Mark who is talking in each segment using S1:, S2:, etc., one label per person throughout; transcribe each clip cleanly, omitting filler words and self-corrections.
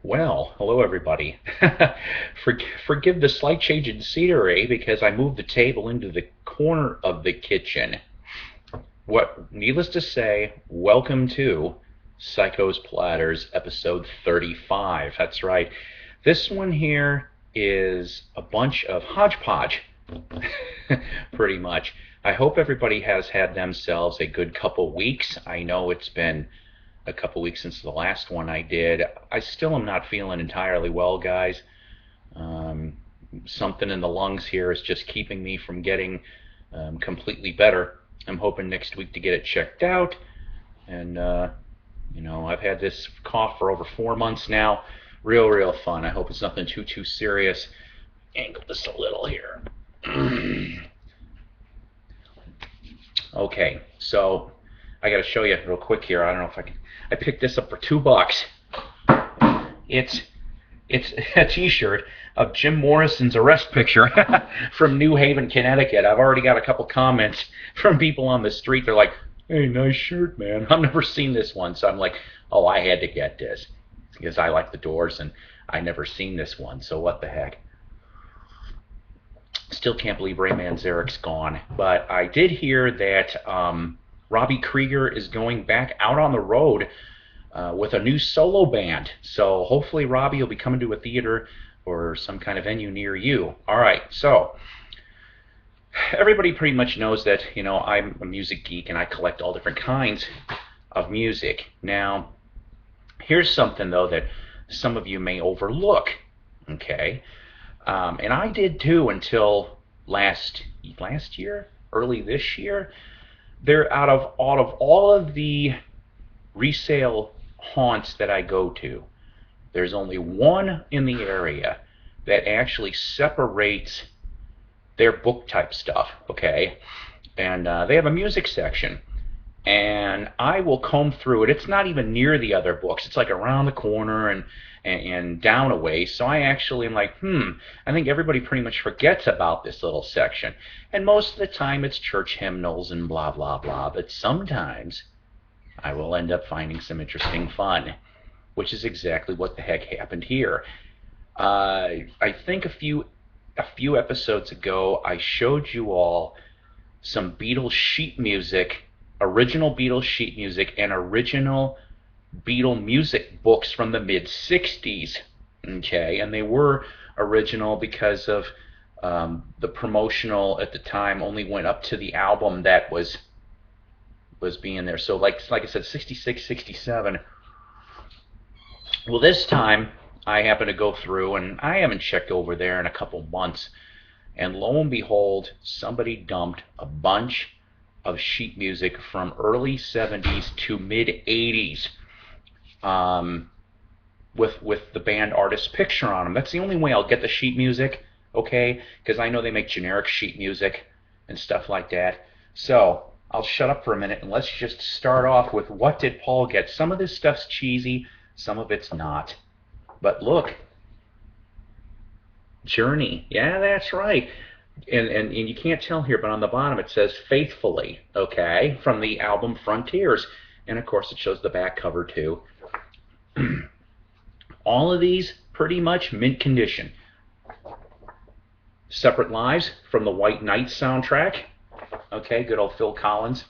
S1: Well, hello everybody. Forgive the slight change in scenery because I moved the table into the corner of the kitchen. Needless to say, welcome to Psycho's Platters, episode 35. That's right. This one here is a bunch of hodgepodge, pretty much. I hope everybody has had themselves a good couple weeks. I know it's been a couple weeks since the last one I did. I still am not feeling entirely well, guys. Um, Something in the lungs here is just keeping me from getting completely better. I'm hoping next week to get it checked out. And, I've had this cough for over 4 months now. Real fun. I hope it's nothing too serious. Angle this a little here. Okay, so I got to show you real quick here. I don't know if I can. I picked this up for $2. It's a T-shirt of Jim Morrison's arrest picture from New Haven, Connecticut. I've already got a couple comments from people on the street. They're like, "Hey, nice shirt, man." I've never seen this one, so I'm like, "Oh, I had to get this because I like the Doors and I never seen this one. So what the heck?" Still can't believe Ray Manzarek's gone, but I did hear that Robbie Krieger is going back out on the road with a new solo band. So hopefully Robbie will be coming to a theater or some kind of venue near you. All right, so everybody pretty much knows that, I'm a music geek and I collect all different kinds of music. Now, here's something, though, that some of you may overlook, okay? And I did too until last year, early this year. They're out of all of the resale haunts that I go to, there's only one in the area that actually separates their book type stuff, okay? And they have a music section. And I will comb through it. It's not even near the other books. It's like around the corner and down a ways. So I actually am like, I think everybody pretty much forgets about this little section. And most of the time it's church hymnals and blah, blah, blah. But sometimes I will end up finding some interesting fun, which is exactly what the heck happened here. I think a few episodes ago I showed you all some Beatles sheet music, original Beatles sheet music, and original Beatle music books from the mid-60s. Okay, and they were original because of the promotional at the time only went up to the album that was being there. So like I said, 66, 67. Well, this time I happened to go through, and I haven't checked over there in a couple months, and lo and behold, somebody dumped a bunch of sheet music from early 70s to mid 80s with the band artist's picture on them. That's the only way I'll get the sheet music, okay? Because I know they make generic sheet music and stuff like that. So I'll shut up for a minute and let's just start off with what did Paul get. Some of this stuff's cheesy, some of it's not. But look, Journey. Yeah, that's right. And you can't tell here, but on the bottom it says Faithfully, okay, from the album Frontiers. And of course it shows the back cover too. All of these pretty much mint condition. Separate Lives from the White Knight soundtrack. Okay, good old Phil Collins.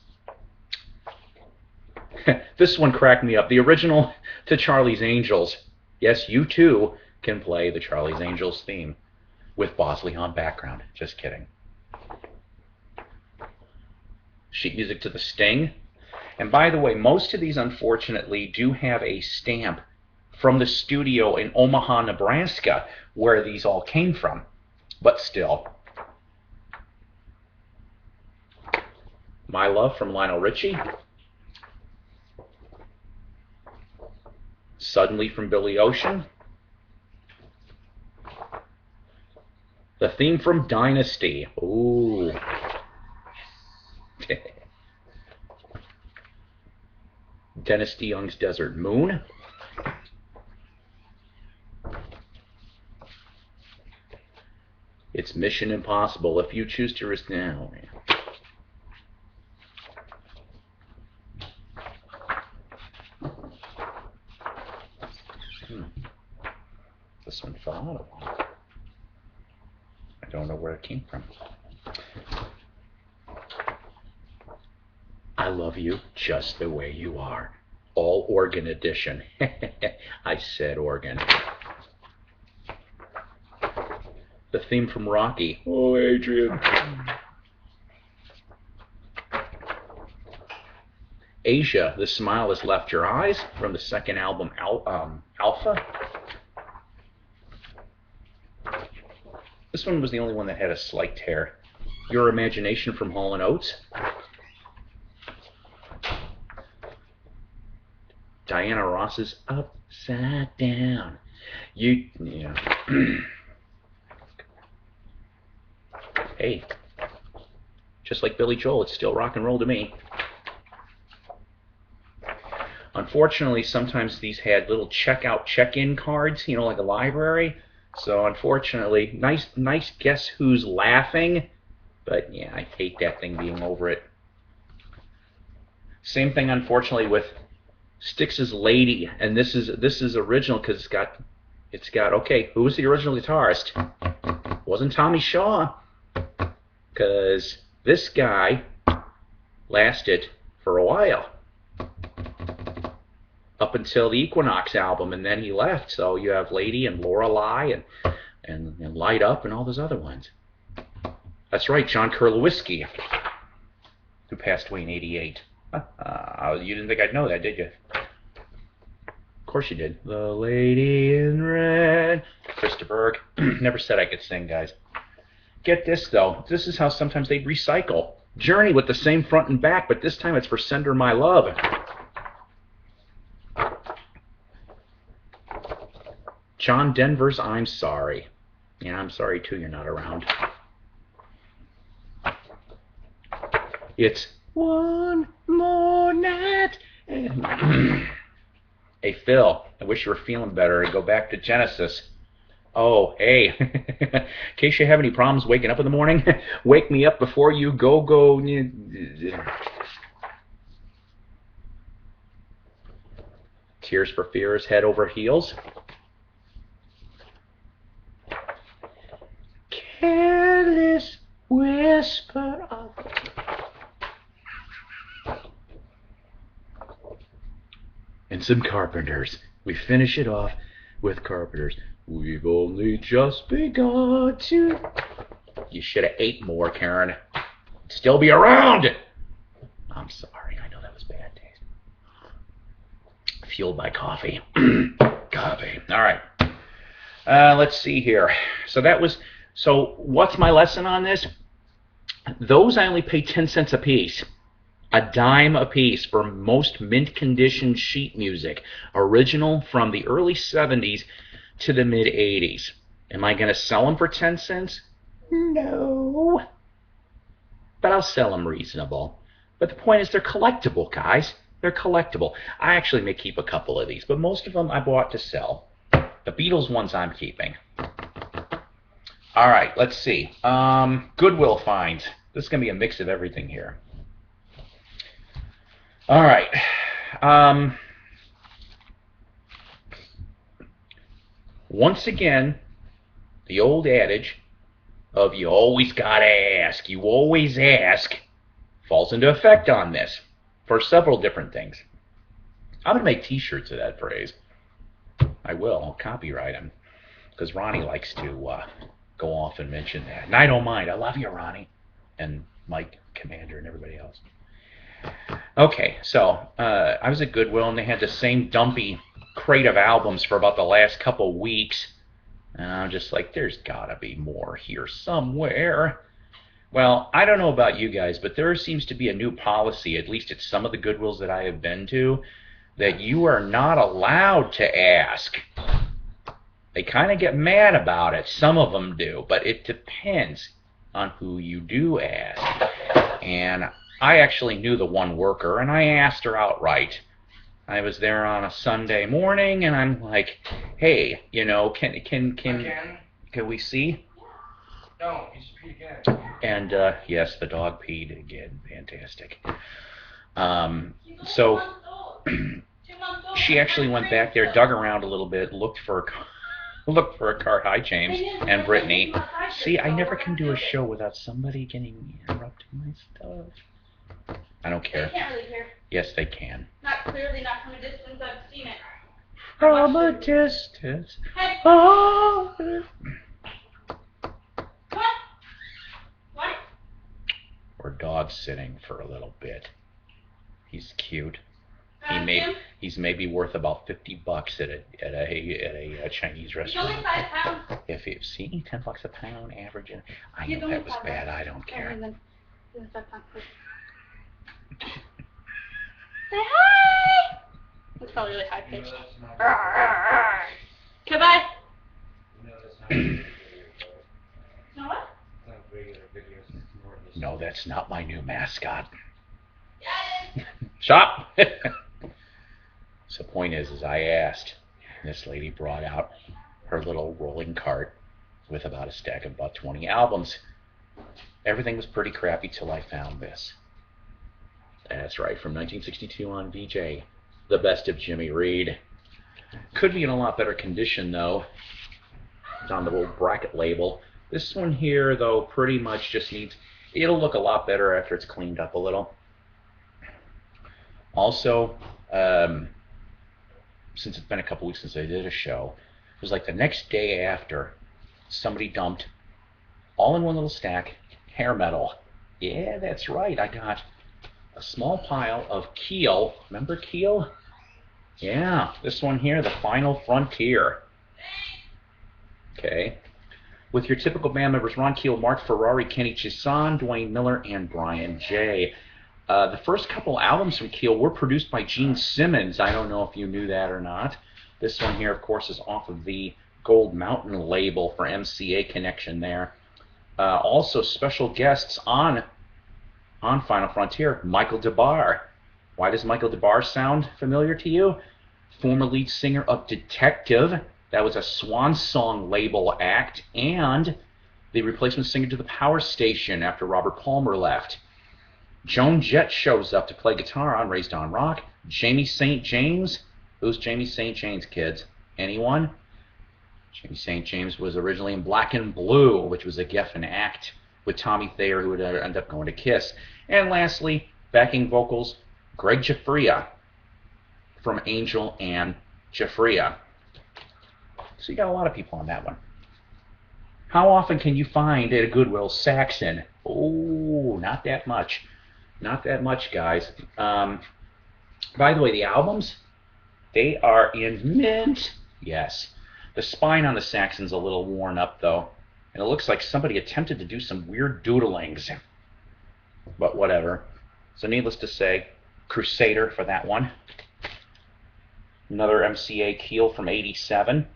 S1: This one cracked me up. The original to Charlie's Angels. Yes, you too can play the Charlie's Angels theme with Bosley on background. Just kidding. Sheet music to The Sting. And by the way, most of these unfortunately do have a stamp from the studio in Omaha, Nebraska, where these all came from. But still. My Love from Lionel Richie. Suddenly from Billy Ocean. The theme from Dynasty. Ooh. Dennis DeYoung's Desert Moon. It's Mission Impossible If You Choose to Risk Now. This one fell out of one. I don't know where it came from. I love you just the way you are. All organ edition. I said organ. The theme from Rocky. Oh, Adrian. Asia, the smile has left your eyes from the second album, Alpha. This one was the only one that had a slight tear. Your Imagination from Hall & Oates. Diana Ross's Upside Down. Yeah. Hey, just like Billy Joel, it's still rock and roll to me. Unfortunately, sometimes these had little checkout, check-in cards, like a library. So unfortunately, nice Guess Who's Laughing, but yeah, I hate that thing being over it. Same thing, unfortunately, with Styx's Lady, and this is original because it's got okay, who was the original guitarist? It wasn't Tommy Shaw, because this guy lasted for a while. Up until the Equinox album, and then he left. So you have Lady and Lorelei and Light Up and all those other ones. That's right, John Kurlowski, who passed away in '88. You didn't think I'd know that, did you? Of course you did. The Lady in Red. Krista Berg. Never said I could sing, guys. Get this, though. This is how sometimes they recycle. Journey with the same front and back, but this time it's for Send Her My Love. John Denver's I'm Sorry. Yeah, I'm sorry too you're not around. It's One More Night. Hey, Phil, I wish you were feeling better. Go back to Genesis. Oh, hey, in case you have any problems waking up in the morning, wake me up before you go. Tears for Fears, Head Over Heels. Careless whisper of... And some Carpenters. We finish it off with Carpenters. We've only just begun to... You should have ate more, Karen. Still be around! I'm sorry, I know that was bad taste. Fueled by coffee. Coffee. All right. Let's see here. So what's my lesson on this? Those I only pay 10 cents a piece. A dime a piece for most mint condition sheet music. Original from the early 70s to the mid 80s. Am I going to sell them for 10 cents? No. But I'll sell them reasonable. But the point is they're collectible, guys. They're collectible. I actually may keep a couple of these, but most of them I bought to sell. The Beatles ones I'm keeping. All right, let's see. Goodwill finds. This is going to be a mix of everything here. All right. Once again, the old adage of you always gotta ask, you always ask, falls into effect on this for several different things. I'm going to make t-shirts of that phrase. I will. I'll copyright them because Ronnie likes to go off and mention that. And I don't mind. I love you, Ronnie. And Mike, Commander, and everybody else. Okay, so I was at Goodwill, and they had the same dumpy crate of albums for about the last couple weeks. And I'm just like, there's got to be more here somewhere. Well, I don't know about you guys, but there seems to be a new policy, at least at some of the Goodwills that I have been to, that you are not allowed to ask. They kind of get mad about it. Some of them do, but it depends on who you do ask. And I actually knew the one worker, and I asked her outright. I was there on a Sunday morning, and I'm like, "Hey, you know, can we see?"
S2: No, he just peed again.
S1: And yes, the dog peed again. Fantastic. So she actually went back there, dug around a little bit, looked for Look for a car. Hi, James and Brittany. See, I never can do a show without somebody getting interrupting my stuff. I don't care.
S3: They can't really hear.
S1: Yes, they can.
S3: Not clearly, not from a distance. I've seen it.
S1: From a distance.
S3: Hey.
S1: Oh.
S3: What? What?
S1: We're dog sitting for a little bit. He's cute.
S3: Him?
S1: He's maybe worth about $50 at a Chinese
S3: He's
S1: restaurant.
S3: only 5 pounds.
S1: If you see $10 a pound average, I
S3: He's
S1: know
S3: only
S1: that was
S3: 5
S1: bad.
S3: pounds.
S1: I don't care.
S3: Say hi. It's probably really high pitched. Goodbye.
S2: No, that's not regular video.
S3: No what?
S2: It's not regular videos. It's more of this.
S1: No, that's not my new mascot.
S3: Got it.
S1: Stop! So the point is I asked, and this lady brought out her little rolling cart with about a stack of about 20 albums. Everything was pretty crappy till I found this. That's right, from 1962 on VJ, the best of Jimmy Reed. Could be in a lot better condition though. It's on the little bracket label. This one here though pretty much just needs, it'll look a lot better after it's cleaned up a little. Also, since it's been a couple weeks since I did a show, it was like the next day after somebody dumped all in one little stack hair metal. Yeah, that's right. I got a small pile of Keel. Remember Keel? Yeah, this one here, the Final Frontier. Okay. With your typical band members, Ron Keel, Mark Ferrari, Kenny Chisan, Dwayne Miller, and Brian J. The first couple albums from Keel were produced by Gene Simmons. I don't know if you knew that or not. This one here, of course, is off of the Gold Mountain label for MCA Connection there. Also, special guests on Final Frontier, Michael DeBar. Why does Michael DeBar sound familiar to you? Former lead singer of Detective. That was a Swan Song label act. And the replacement singer to the Power Station after Robert Palmer left. Joan Jett shows up to play guitar on Raised on Rock. Jamie St. James. Who's Jamie St. James, kids? Anyone? Jamie St. James was originally in Black and Blue, which was a Geffen act with Tommy Thayer, who would end up going to Kiss. And lastly, backing vocals, Greg Giuffria from Angel and Giuffria. So you got a lot of people on that one. How often can you find at a Goodwill Saxon? Oh, not that much. Not that much, guys. By the way, the albums, they are in mint. Yes. The spine on the Saxon's a little worn up, though. And it looks like somebody attempted to do some weird doodlings. But whatever. So needless to say, Crusader for that one. Another MCA Keel from 87.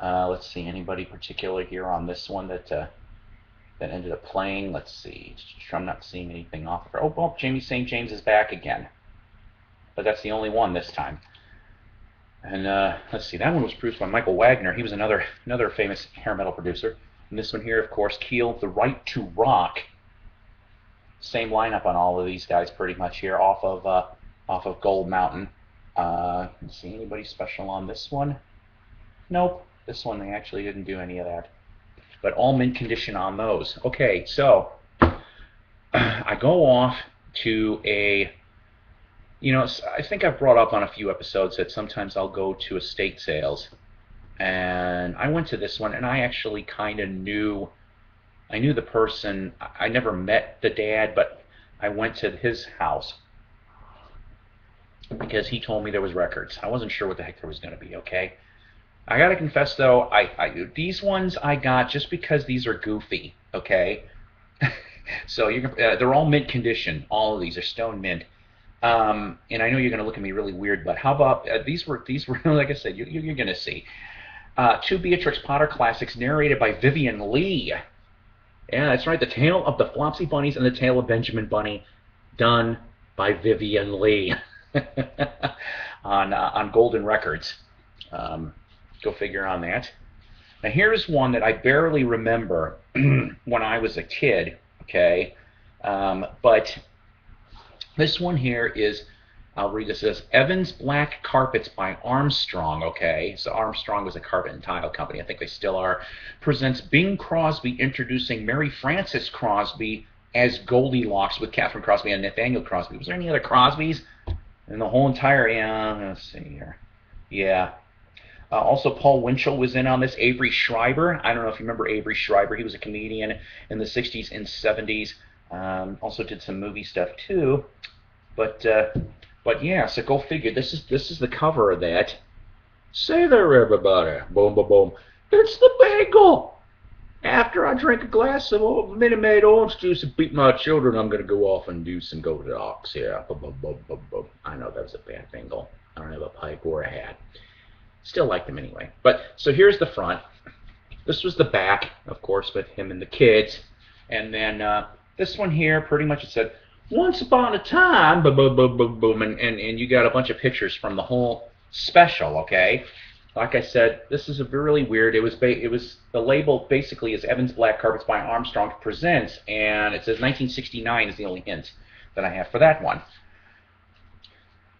S1: Let's see, anybody particular here on this one that ended up playing? Let's see. I'm not seeing anything off of her. Oh, well, Jamie St. James is back again. But that's the only one this time. And let's see, that one was produced by Michael Wagner. He was another famous hair metal producer. And this one here, of course, Keel, The Right to Rock. Same lineup on all of these guys pretty much here, off of Gold Mountain. Let's see, anybody special on this one? Nope. This one, they actually didn't do any of that. But all mint condition on those. Okay, so I go off to a, you know, I think I've brought up on a few episodes that sometimes I'll go to estate sales. And I went to this one, and I actually kind of knew the person. I never met the dad, but I went to his house because he told me there was records. I wasn't sure what the heck there was going to be, okay? I gotta confess though, these ones I got just because these are goofy, okay? So they're all mint condition. All of these are stone mint. And I know you're gonna look at me really weird, but how about these were like I said, you're gonna see. Two Beatrix Potter classics narrated by Vivian Lee. Yeah, that's right. The Tale of the Flopsy Bunnies and the Tale of Benjamin Bunny, done by Vivian Lee on Golden Records. Go figure on that. Now here's one that I barely remember when I was a kid, okay? But this one here is I'll read this. It says, Evans Black Carpets by Armstrong, okay? So Armstrong was a carpet and tile company. I think they still are. Presents Bing Crosby introducing Mary Frances Crosby as Goldilocks with Catherine Crosby and Nathaniel Crosby. Was there any other Crosbys in the whole entire... Yeah, let's see here. Yeah. Also, Paul Winchell was in on this. Avery Schreiber. I don't know if you remember Avery Schreiber. He was a comedian in the 60s and 70s. Also did some movie stuff, too. But yeah, so go figure. This is the cover of that. Say there, everybody. Boom, boom, boom. It's the bagel. After I drink a glass of Minute Maid orange juice and beat my children, I'm going to go off and do some Goldilocks. Yeah. Boom, boom, boom, boom, boom. I know that was a bad bingle. I don't have a pipe or a hat. Still like them anyway. But so here's the front. This was the back, of course, with him and the kids. And then this one here, pretty much it said, Once upon a time, boom, boom, boom, boom, boom, and you got a bunch of pictures from the whole special, okay? Like I said, this is a really weird. It was the label basically is Evans Black Carpets by Armstrong Presents, and it says 1969 is the only hint that I have for that one.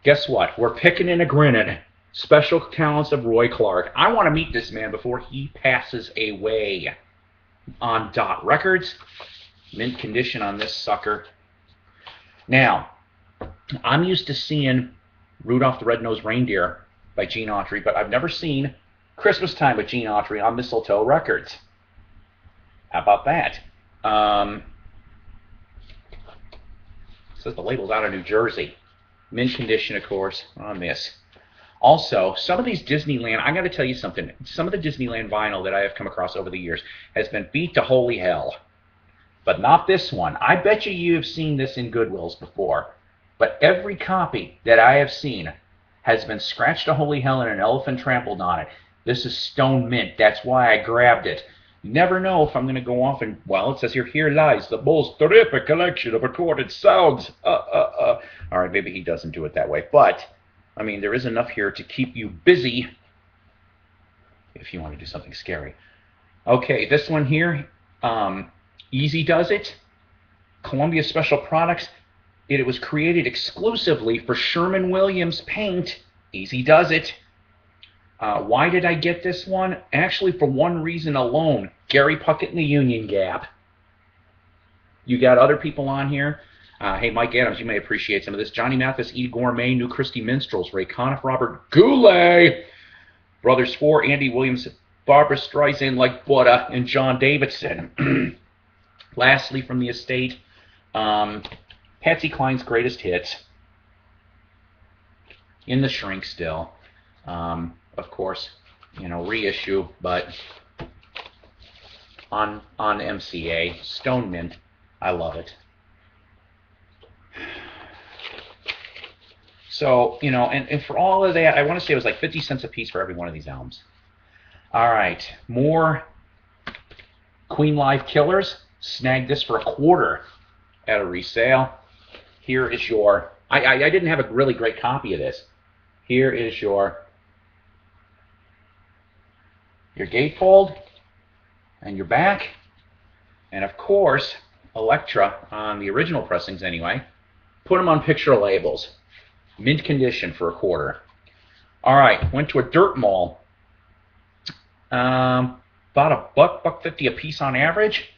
S1: Guess what? We're picking and a grinning. Special talents of Roy Clark. I want to meet this man before he passes away. On Dot Records, mint condition on this sucker. Now, I'm used to seeing Rudolph the Red-Nosed Reindeer by Gene Autry, but I've never seen Christmas Time with Gene Autry on Mistletoe Records. How about that? Says the label's out of New Jersey. Mint condition, of course, on this. Also, some of these Disneyland, I got to tell you something. Some of the Disneyland vinyl that I have come across over the years has been beat to holy hell. But not this one. I bet you've seen this in Goodwills before. But every copy that I have seen has been scratched to holy hell and an elephant trampled on it. This is stone mint. That's why I grabbed it. You never know if I'm going to go off and, well, it says here lies the most terrific collection of recorded sounds. All right, maybe he doesn't do it that way. But, I mean, there is enough here to keep you busy if you want to do something scary. Okay, this one here, Easy Does It. Columbia Special Products. It was created exclusively for Sherwin-Williams paint. Easy Does It. Why did I get this one? Actually, for one reason alone. Gary Puckett and the Union Gap. You got other people on here. Hey, Mike Adams, you may appreciate some of this. Johnny Mathis, E. Gourmet, New Christie Minstrels, Ray Conniff, Robert Goulet, Brothers 4, Andy Williams, Barbara Streisand, like Buddha, and John Davidson. Lastly, from the estate, Patsy Cline's Greatest Hits. In the shrink still. Of course, you know, reissue, but on MCA. Stone Mint. I love it. So, you know, and for all of that, I want to say it was like 50 cents a piece for every one of these albums. All right, more Queen Live Killers. Snagged this for $0.25 at a resale. Here is your... I didn't have a really great copy of this. Here is your gatefold and your back. And of course, Elektra, on the original pressings anyway, put them on picture labels. Mint condition for $0.25. All right, went to a dirt mall. About $1.50 a piece on average.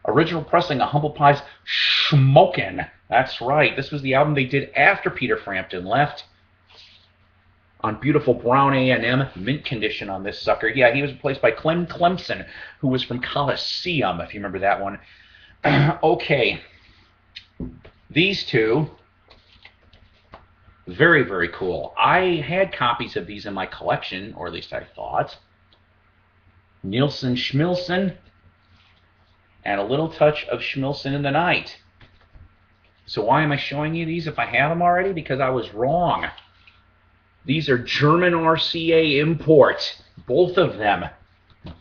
S1: Original pressing of Humble Pie's Schmokin'. That's right. This was the album they did after Peter Frampton left. On beautiful brown A&M, mint condition on this sucker. Yeah, he was replaced by Clem Clemson, who was from Coliseum, if you remember that one. Okay. These two, very, very cool. I had copies of these in my collection, or at least I thought. Nielsen Schmilson, and a little touch of Schmilson in the Night. So why am I showing you these if I have them already? Because I was wrong. These are German RCA imports, both of them.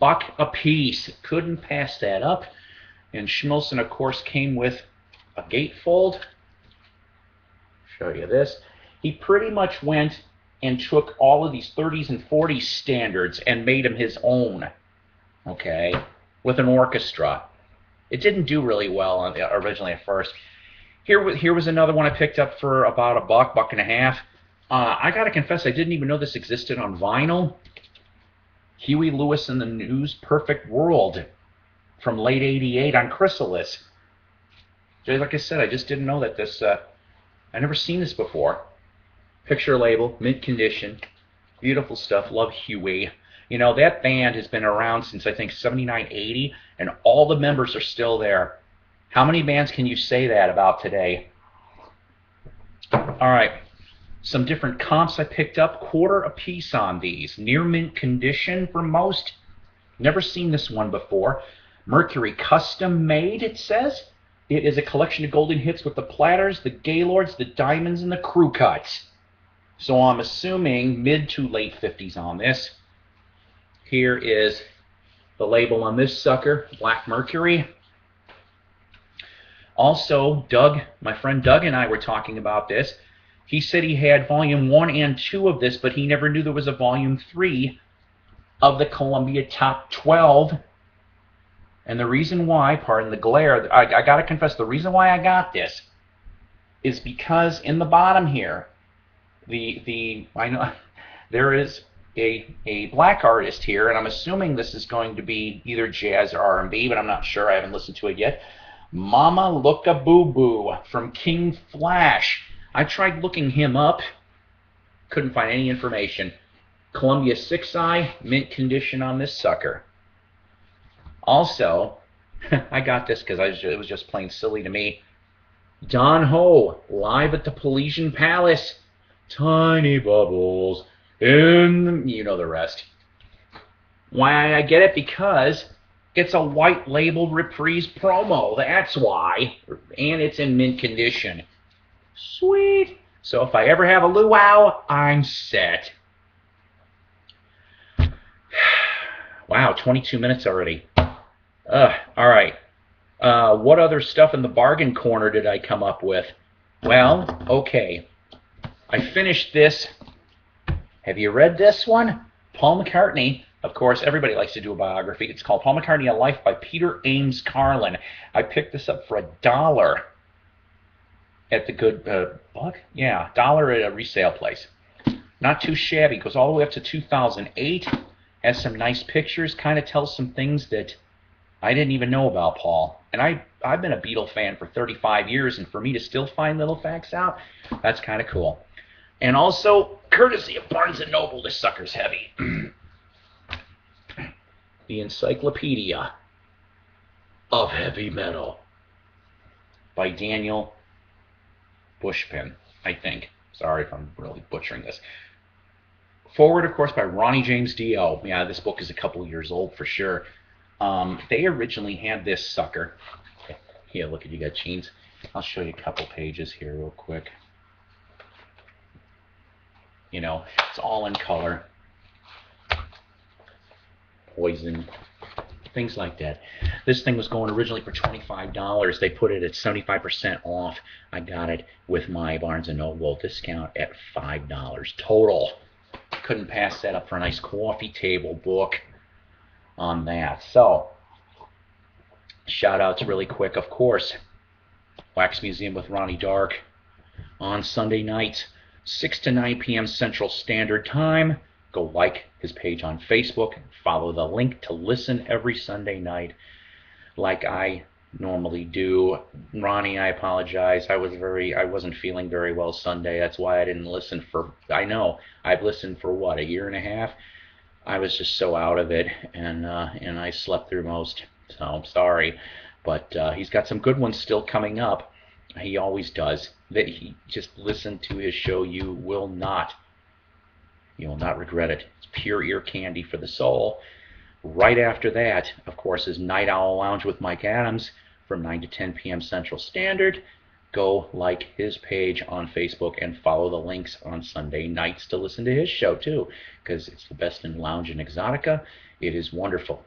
S1: $1 a piece. Couldn't pass that up. And Schmilson, of course, came with a gatefold. Show you this. He pretty much went and took all of these 30s and 40s standards and made them his own. Okay? With an orchestra. It didn't do really well originally at first. Here was another one I picked up for about a buck, buck and a half. I gotta confess, I didn't even know this existed on vinyl. Huey Lewis and the News Perfect World from late '88 on Chrysalis. Just like I said, I just didn't know that this. I never seen this before. Picture label, mint condition, beautiful stuff. Love Huey. You know, that band has been around since I think '79, '80, and all the members are still there. How many bands can you say that about today? All right, some different comps I picked up. Quarter a piece on these. Near mint condition for most. Never seen this one before. Mercury custom made, it says. It is a collection of golden hits with the Platters, the Gaylords, the Diamonds, and the Crew Cuts. So I'm assuming mid to late 50s on this. Here is the label on this sucker, Black Mercury. Also, Doug, my friend Doug and I were talking about this. He said he had volume 1 and 2 of this, but he never knew there was a volume 3 of the Columbia Top 12. And the reason why, pardon the glare, I got to confess, the reason why I got this is because in the bottom here, I know there is a black artist here, and I'm assuming this is going to be either jazz or R&B, but I'm not sure. I haven't listened to it yet. Mama Looka Boo Boo from King Flash. I tried looking him up, couldn't find any information. Columbia 6-eye, mint condition on this sucker. Also, I got this because it was just plain silly to me. Don Ho, live at the Parisian Palace. Tiny bubbles in, you know the rest. Why I get it? Because it's a white label reprise promo. That's why. And it's in mint condition. Sweet. So if I ever have a luau, I'm set. Wow, 22 minutes already. All right. What other stuff in the bargain corner did I come up with? Well, okay. I finished this. Have you read this one? Paul McCartney. Of course, everybody likes to do a biography. It's called Paul McCartney, A Life by Peter Ames Carlin. I picked this up for $1 at the good buck? Yeah, $1 at a resale place. Not too shabby. Goes all the way up to 2008. Has some nice pictures. Kind of tells some things that I didn't even know about Paul. And I've been a Beatle fan for 35 years, and for me to still find little facts out, that's kind of cool. And also, courtesy of Barnes & Noble, this sucker's heavy. The Encyclopedia of Heavy Metal by Daniel Bushpin, I think. Sorry if I'm really butchering this. Forward, of course, by Ronnie James Dio. Yeah, this book is a couple years old for sure. They originally had this sucker. Here, look at you got jeans. I'll show you a couple pages here real quick. You know, it's all in color. Poison, things like that. This thing was going originally for $25. They put it at 75% off. I got it with my Barnes & Noble discount at $5 total. Couldn't pass that up for a nice coffee table book on that. So, shout outs really quick, of course. Wax Museum with Ronnie Dark on Sunday nights, 6 to 9 p.m. Central Standard Time. Go like his page on Facebook. Follow the link to listen every Sunday night like I normally do. Ronnie, I apologize. I wasn't feeling very well Sunday. That's why I didn't listen for, I know, I've listened for what, a year and a half? I was just so out of it, and I slept through most, so I'm sorry. But he's got some good ones still coming up. He always does. That he just listen to his show. You will not regret it. It's pure ear candy for the soul. Right after that, of course, is Night Owl Lounge with Mike Adams from 9 to 10 p.m. Central Standard. Go like his page on Facebook and follow the links on Sunday nights to listen to his show too, because it's the best in lounge and exotica. It is wonderful.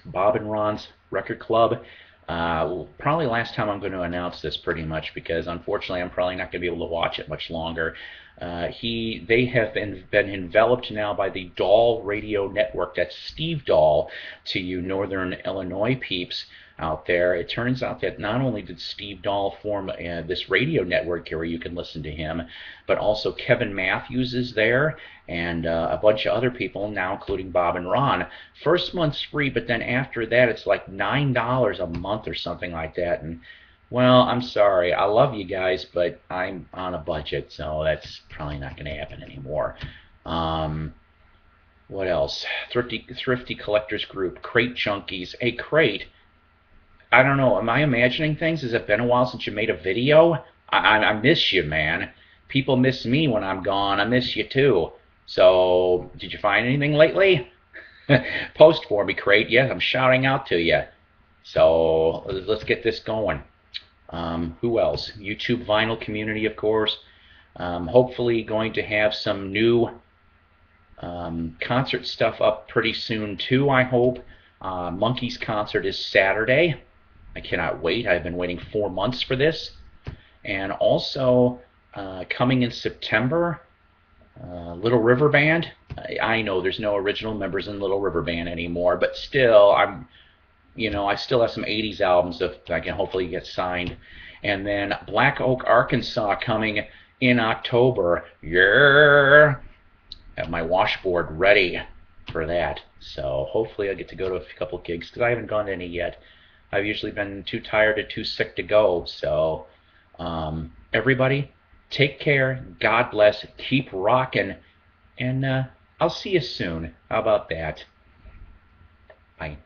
S1: Bob and Ron's Record Club. Probably last time I'm going to announce this pretty much, because unfortunately I'm probably not going to be able to watch it much longer. They have been enveloped now by the Dahl Radio Network. That's Steve Dahl to you Northern Illinois peeps out there. It turns out that not only did Steve Dahl form this radio network where you can listen to him, but also Kevin Matthews is there, and a bunch of other people now, including Bob and Ron. First month's free, but then after that it's like $9 a month or something like that. And well, I'm sorry. I love you guys, but I'm on a budget, so that's probably not going to happen anymore. What else? Thrifty Collectors Group, Crate Junkies. Hey, Crate, I don't know. Am I imagining things? Has it been a while since you made a video? I miss you, man. People miss me when I'm gone. I miss you, too. So, did you find anything lately? Post for me, Crate. Yes, I'm shouting out to you. So, let's get this going. Who else? YouTube vinyl community, of course. Hopefully going to have some new concert stuff up pretty soon too, I hope. Monkey's concert is Saturday. I cannot wait. I've been waiting 4 months for this. And also coming in September, Little River Band. I know there's no original members in Little River Band anymore, but still, I still have some 80s albums that I can hopefully get signed. And then Black Oak, Arkansas coming in October. Yeah! Have my washboard ready for that. So hopefully I'll get to go to a couple gigs because I haven't gone to any yet. I've usually been too tired or too sick to go. So everybody, take care. God bless. Keep rocking. And I'll see you soon. How about that? Bye.